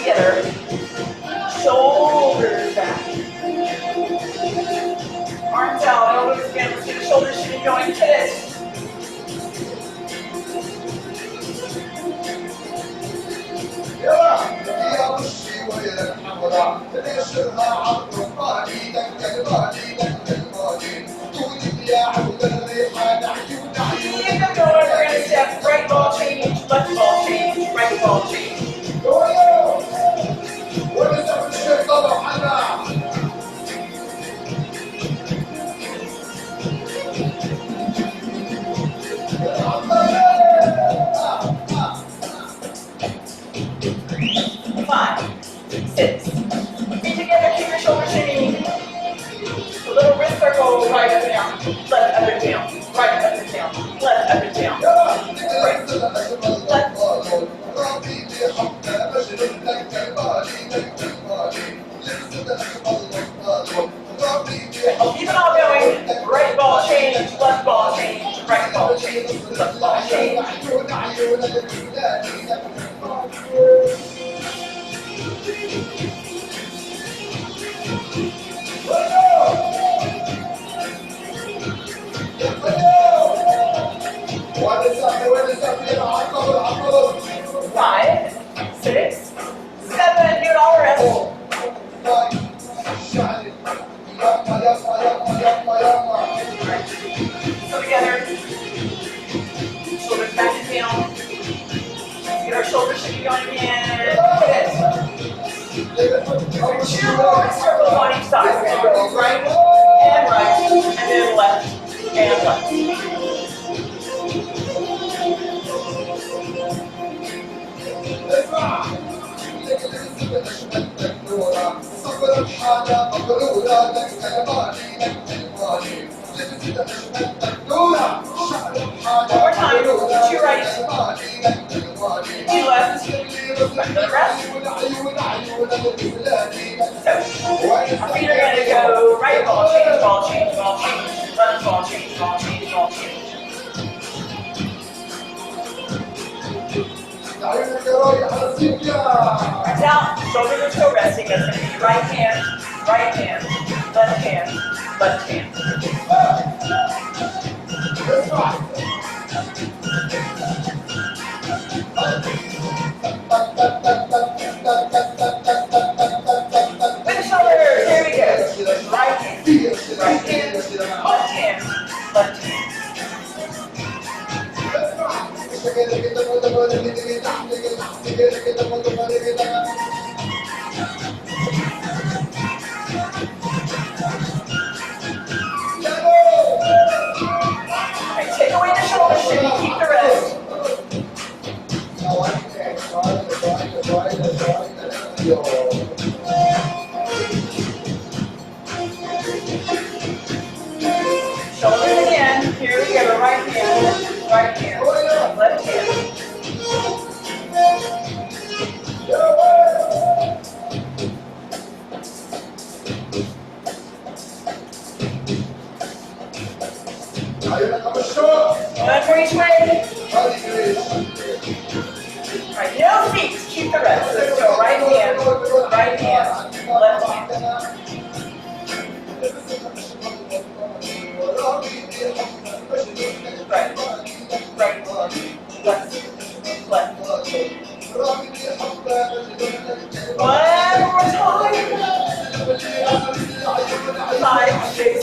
together. Shoulders back. Arms out, elbows again. Let's get the shoulder shimmy going. Hit it. Keep them going. We're going to step right ball change, left ball change, right ball change. Five, six. Feet together, keep your shoulders shimmy. A little wrist circle, right up and down, left up and down, right up and down, left up and down. Right, left. I'll keep it all going. Right ball change, left ball change, right ball change, left ball change. Five, six, seven, give it all the rest. So together, shoulders back and down. Get our shoulders shimmy going again. Hit it. Two more circles on each side. We're going to go right, and then left, and left. One more time, two right, two left, back to the rest. So, our feet are going to go right ball change, ball change, ball change, left ball change, ball change, ball change. Arms out, shoulders are still resting. That's going to be right hand, left hand, left hand. With the shoulders, here we go. Right hand, left hand, left hand. Okay, take away the shoulder shimmy, keep the rest. Shoulders again, here we go, right hand, left hand. One for each way. Alright, no feet, keep the rest. Let's go right hand, left hand. Right, left. One more time. 5, 6,